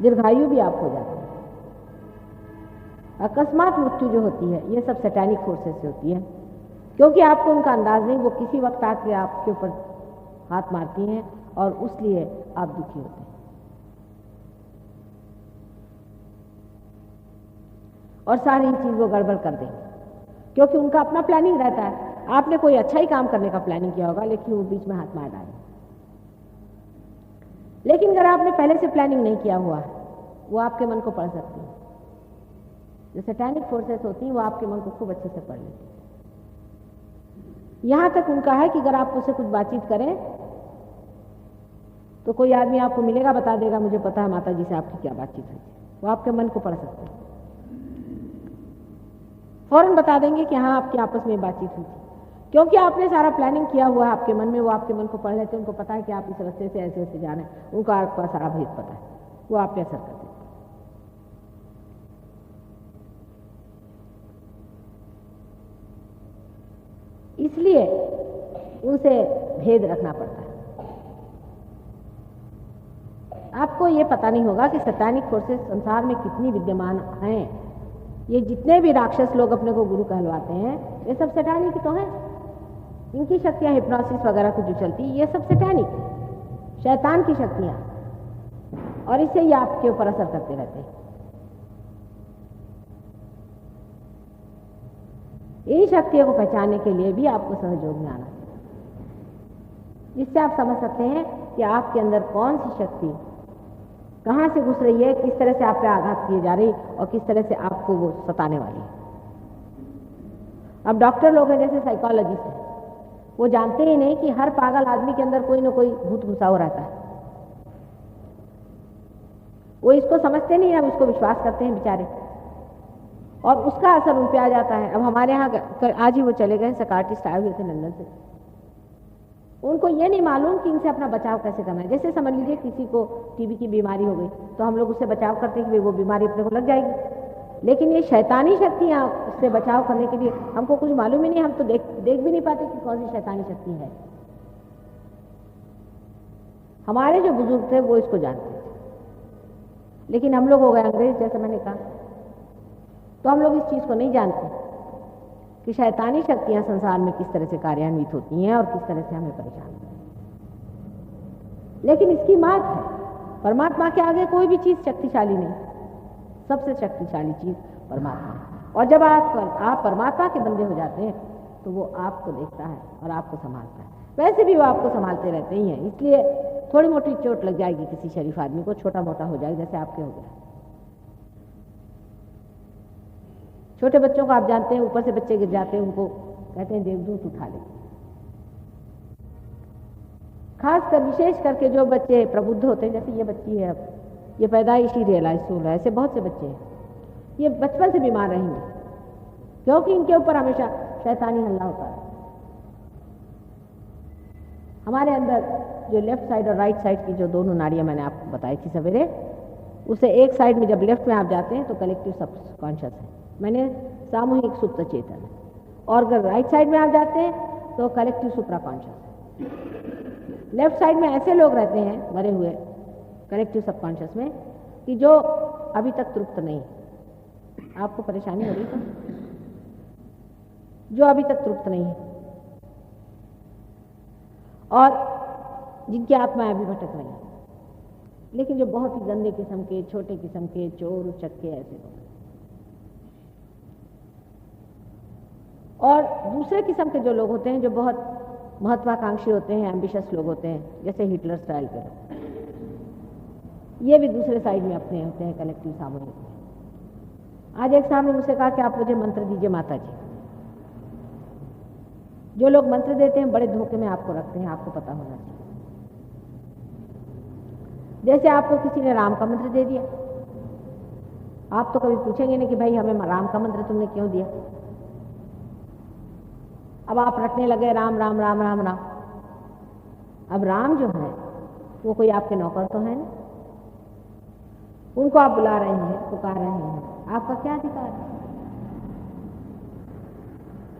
दीर्घायु भी आप हो जाते हैं। अकस्मात मृत्यु जो होती है ये सब सैटेनिक फोर्सेस से होती है, क्योंकि आपको उनका अंदाज नहीं, वो किसी वक्त आके आपके ऊपर हाथ मारती हैं और उसलिए आप दुखी होते हैं। और सारी चीज वो गड़बड़ कर देंगे, क्योंकि उनका अपना प्लानिंग रहता है। आपने कोई अच्छा ही काम करने का प्लानिंग किया होगा, लेकिन वो बीच में हाथ मार डालेंगे। लेकिन अगर आपने पहले से प्लानिंग नहीं किया हुआ है, वो आपके मन को पढ़ सकती है। जो सैटेनिक फोर्सेस होती हैं वो आपके मन को खूब अच्छे से पढ़ लेती है। यहां तक उनका है कि अगर आप उससे कुछ बातचीत करें तो कोई आदमी आपको मिलेगा, बता देगा मुझे पता है माता जी से आपकी क्या बातचीत हुई। वो आपके मन को पढ़ सकते हैं, फौरन बता देंगे कि हाँ आपकी आपस में बातचीत हुई थी, क्योंकि आपने सारा प्लानिंग किया हुआ है आपके मन में। वो आपके मन को पढ़ लेते हैं, उनको पता है कि आप इस रास्ते से ऐसे ऐसे जाना है, उनको आपका सारा भेद पता है, वो आप पे असर करते हैं। इसलिए उनसे भेद रखना पड़ता है। आपको ये पता नहीं होगा कि सैतानिक फोर्सेस संसार में कितनी विद्यमान हैं। ये जितने भी राक्षस लोग अपने को गुरु कहलवाते हैं, ये सब सैतानिक तो हैं। इनकी शक्तियां हिप्नोसिस वगैरह को जो चलती, ये सब सैतानिक, शैतान की शक्तियां, और इससे ये आपके ऊपर असर करते रहते हैं। इन शक्तियों को पहचानने के लिए भी आपको सहयोग में आना चाहिए, जिससे आप समझ सकते हैं कि आपके अंदर कौन सी शक्ति कहां से घुस रही है, किस तरह से आप पे आघात किए जा रही और किस तरह से आपको वो सताने वाली है। अब डॉक्टर लोग हैं जैसे साइकोलॉजिस्ट हैं, वो जानते ही नहीं कि हर पागल आदमी के अंदर कोई ना कोई भूत घुसा हो रहता है। वो इसको समझते नहीं है, अब उसको विश्वास करते हैं बेचारे, और उसका असर उन पे आ जाता है। अब हमारे यहाँ आज ही वो चले गए साइकार्टिस्ट आए हुए थे लंदन से, उनको ये नहीं मालूम कि इनसे अपना बचाव कैसे करना है। जैसे समझ लीजिए किसी को टीबी की बीमारी हो गई तो हम लोग उससे बचाव करते हैं कि वो बीमारी अपने को लग जाएगी, लेकिन ये शैतानी शक्तियाँ उससे बचाव करने के लिए हमको कुछ मालूम ही नहीं, हम तो देख भी नहीं पाते कि कौन सी शैतानी शक्ति है। हमारे जो बुजुर्ग थे वो इसको जानते थे, लेकिन हम लोग हो गए अंग्रेज, जैसे मैंने कहा, तो हम लोग इस चीज को नहीं जानते कि शैतानी शक्तियां संसार में किस तरह से कार्यान्वित होती हैं और किस तरह से हमें परेशान करती हैं। लेकिन इसकी मात है, परमात्मा के आगे कोई भी चीज शक्तिशाली नहीं, सबसे शक्तिशाली चीज परमात्मा है। और जब आप परमात्मा के बंदे हो जाते हैं तो वो आपको देखता है और आपको संभालता है। वैसे भी वो आपको संभालते रहते ही हैं, इसलिए थोड़ी मोटी चोट लग जाएगी किसी शरीफ आदमी को, छोटा मोटा हो जाएगा, जैसे आपके हो गया। छोटे बच्चों को आप जानते हैं, ऊपर से बच्चे गिर जाते हैं, उनको कहते हैं देवदूत उठा ले। खासकर विशेष करके जो बच्चे प्रबुद्ध होते हैं, जैसे ये बच्ची है, अब ये पैदाइशी रियलाइज हो रहा है, ऐसे बहुत से बच्चे हैं, ये बचपन से बीमार रहेंगे क्योंकि इनके ऊपर हमेशा शैतानी हल्ला होता है। हमारे अंदर जो लेफ्ट साइड और राइट साइड की जो दोनों नाड़ियां मैंने आपको बताई थी सवेरे, उसे एक साइड में जब लेफ्ट में आप जाते हैं तो कलेक्टिव सबकॉन्शियस है, मैंने सामूहिक सुप्त चेतन है, और अगर राइट साइड में आप जाते हैं तो कलेक्टिव सुप्रा कॉन्शियस है। लेफ्ट साइड में ऐसे लोग रहते हैं मरे हुए कलेक्टिव सबकॉन्शियस में कि जो अभी तक तृप्त नहीं, आपको परेशानी हो रही है, जो अभी तक तृप्त नहीं है और जिनकी आत्माएं अभी भटक रही हैं, लेकिन जो बहुत ही गंदे किस्म के, छोटे किस्म के, चोर उचक्के ऐसे लोग। और दूसरे किस्म के जो लोग होते हैं जो बहुत महत्वाकांक्षी होते हैं, एम्बिशियस लोग होते हैं, जैसे हिटलर स्टाइल के लोग, ये भी दूसरे साइड में अपने होते हैं कलेक्टिव सामूहिक में। आज एक साहब ने मुझसे कहा कि आप मुझे मंत्र दीजिए माता जी। जो लोग मंत्र देते हैं बड़े धोखे में आपको रखते हैं, आपको पता होना चाहिए। जैसे आपको किसी ने राम का मंत्र दे दिया, आप तो कभी पूछेंगे नहीं कि भाई हमें राम का मंत्र तुमने क्यों दिया। अब आप रटने लगे राम राम राम राम राम, अब राम जो है वो कोई आपके नौकर तो है नहीं, उनको आप बुला रहे हैं, पुकार रहे हैं, आपका क्या अधिकार है?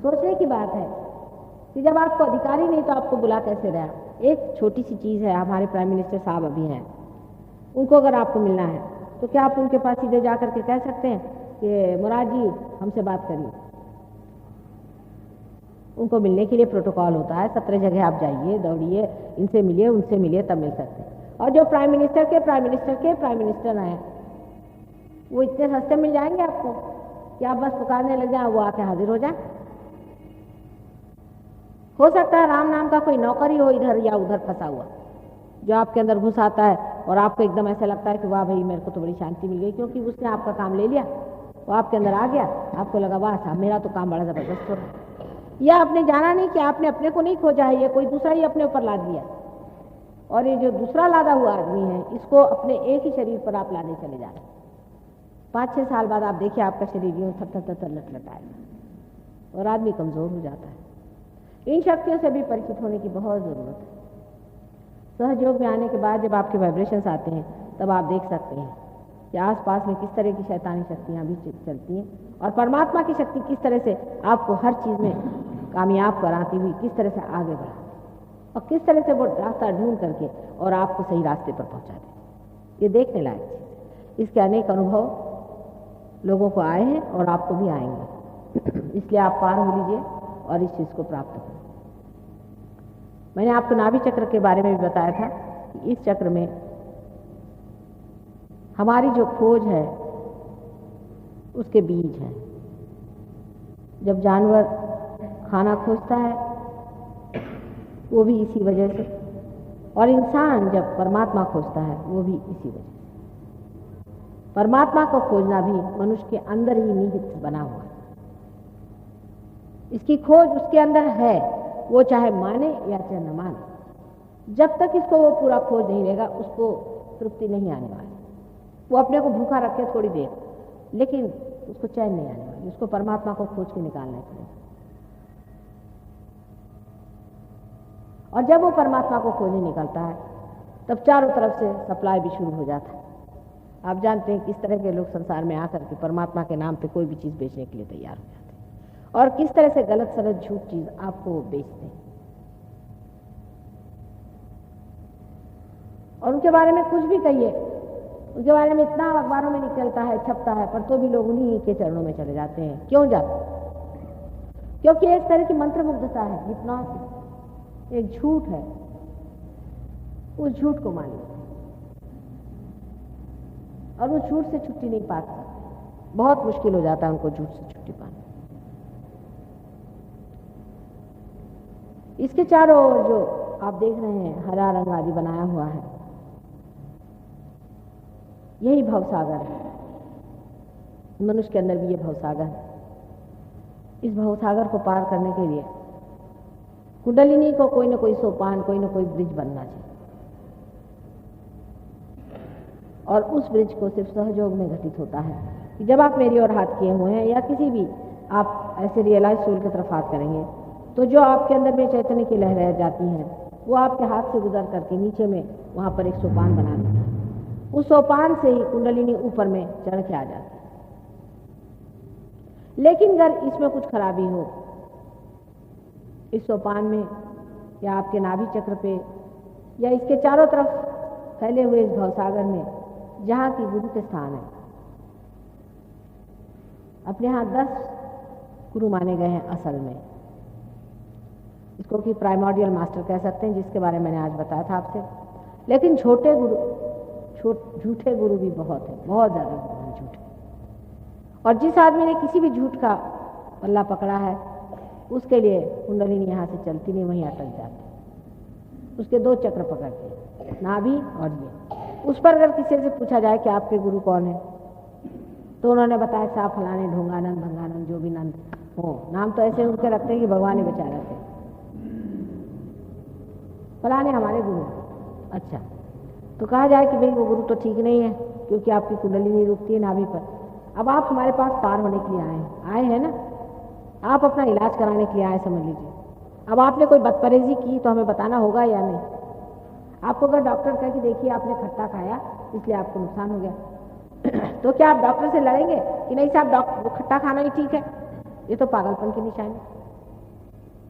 सोचने की बात है कि जब आपको अधिकार ही नहीं तो आपको बुला कैसे रहा? एक छोटी सी चीज़ है, हमारे प्राइम मिनिस्टर साहब अभी हैं, उनको अगर आपको मिलना है तो क्या आप उनके पास सीधे जा करके कह सकते हैं कि मुराद जी हमसे बात करिए? उनको मिलने के लिए प्रोटोकॉल होता है, 17 जगह आप जाइए, दौड़िए, इनसे मिलिए, उनसे मिलिए, तब मिल सकते हैं। और जो प्राइम मिनिस्टर हैं वो इतने सस्ते मिल जाएंगे आपको कि आप बस पुकारने लग जाए, वो आके हाजिर हो जाए। हो सकता है राम नाम का कोई नौकर ही हो इधर या उधर फंसा हुआ, जो आपके अंदर घुस आता है और आपको एकदम ऐसा लगता है कि वाह भाई मेरे को तो बड़ी शांति मिल गई, क्योंकि उसने आपका काम ले लिया, वो आपके अंदर आ गया, आपको लगा वाह साहब मेरा तो काम बड़ा ज़बरदस्त हो रहा है। या आपने जाना नहीं कि आपने अपने को नहीं खोजा है, ये कोई दूसरा ही अपने ऊपर लाद दिया, और ये जो दूसरा लादा हुआ आदमी है इसको अपने एक ही शरीर पर आप लाने चले जा रहे हैं। 5-6 साल बाद आप देखिए आपका शरीर यूँ थर लटलटाएगा और आदमी कमज़ोर हो जाता है। इन शक्तियों से भी परिचित होने की बहुत ज़रूरत है। सहयोग में आने के बाद जब आपके वाइब्रेशंस आते हैं तब आप देख सकते हैं कि आसपास में किस तरह की शैतानी शक्तियाँ भी चलती हैं और परमात्मा की शक्ति किस तरह से आपको हर चीज़ में कामयाब कराती हुई किस तरह से आगे बढ़ाती है और किस तरह से वो रास्ता ढूंढ करके और आपको सही रास्ते पर पहुँचा दे। ये देखने लायक चीज़। इसके अनेक अनुभव लोगों को आए हैं और आपको भी आएंगे, इसलिए आप पार हो लीजिए और इस चीज़ को प्राप्त करें। मैंने आपको नाभि चक्र के बारे में भी बताया था कि इस चक्र में हमारी जो खोज है उसके बीज हैं। जब जानवर खाना खोजता है वो भी इसी वजह से, और इंसान जब परमात्मा खोजता है वो भी इसी वजह से। परमात्मा को खोजना भी मनुष्य के अंदर ही निहित बना हुआ है। इसकी खोज उसके अंदर है, वो चाहे माने या चाहे न माने। जब तक इसको वो पूरा खोज नहीं लेगा उसको तृप्ति नहीं आने वाली। वो अपने को भूखा रखे थोड़ी देर, लेकिन उसको चैन नहीं आने वाली। उसको परमात्मा को खोज के निकालना चाहिए। और जब वो परमात्मा को खोजने निकलता है तब चारों तरफ से सप्लाई भी शुरू हो जाता है। आप जानते हैं किस तरह के लोग संसार में आकर के परमात्मा के नाम पे कोई भी चीज़ बेचने के लिए तैयार हो जाते हैं और किस तरह से गलत सलत झूठ चीज़ आपको बेचते हैं। और उनके बारे में कुछ भी कहिए, उनके बारे में इतना अखबारों में निकलता है, छपता है, पर तो भी लोग उन्हीं के चरणों में चले जाते हैं। क्यों जाते? क्योंकि एक तरह की मंत्रमुग्धता है, हिप्नोसिस, एक झूठ है, उस झूठ को मान लेते हैं और वो झूठ से छुट्टी नहीं पाते। बहुत मुश्किल हो जाता है उनको झूठ से छुट्टी पाना। इसके चारों ओर जो आप देख रहे हैं हरा रंग आदि बनाया हुआ है, यही भवसागर है। मनुष्य के अंदर भी ये भवसागर है। इस भवसागर को पार करने के लिए कुंडलिनी को कोई न कोई सोपान, कोई न कोई ब्रिज बनना चाहिए। और उस ब्रिज को सिर्फ सहयोग में घटित होता है कि जब आप मेरी ओर हाथ किए हुए हैं या किसी भी आप ऐसे रियलाइज सोल की तरफ हाथ करेंगे तो जो आपके अंदर में चैतन्य की लहरें रह जाती हैं वो आपके हाथ से गुजर करके नीचे में वहाँ पर एक सोपान बना देता है। उस सोपान से ही कुंडलिनी ऊपर में चढ़ के आ जाती है। लेकिन अगर इसमें कुछ खराबी हो, इस सोपान में या आपके नाभि चक्र पे या इसके चारों तरफ फैले हुए इस भवसागर में जहाँ की गुरु के स्थान है, अपने यहाँ 10 गुरु माने गए हैं असल में। इसको कि प्राइमोर्डियल मास्टर कह सकते हैं, जिसके बारे में मैंने आज बताया था आपसे। लेकिन झूठे गुरु भी बहुत हैं, बहुत ज़्यादा गुरु हैं झूठे। और जिस आदमी ने किसी भी झूठ का पल्ला पकड़ा है उसके लिए कुंडलिनी यहाँ से चलती नहीं, वहीं अटक जाती। उसके 2 चक्र पकड़ते हैं, नाभि और ये। उस पर अगर किसी से पूछा जाए कि आपके गुरु कौन है तो उन्होंने बताया साहब फलाने ढोंगानंद भंगानंद जो भी नंद हो, नाम तो ऐसे उनके रखते हैं कि भगवान ही बचा रहते। फलाने हमारे गुरु। अच्छा, तो कहा जाए कि भाई वो गुरु तो ठीक नहीं है क्योंकि आपकी कुंडलिनी रुकती है नाभि पर। अब आप हमारे पास पार होने के लिए आए हैं ना, आप अपना इलाज कराने के लिए आए समझ लीजिए। अब आपने कोई बदपरहेजी की तो हमें बताना होगा या नहीं? आपको अगर डॉक्टर कहे कि देखिए आपने खट्टा खाया इसलिए आपको नुकसान हो गया, तो क्या आप डॉक्टर से लड़ेंगे कि नहीं साहब डॉक्टर खट्टा खाना ही ठीक है? ये तो पागलपन की निशानी।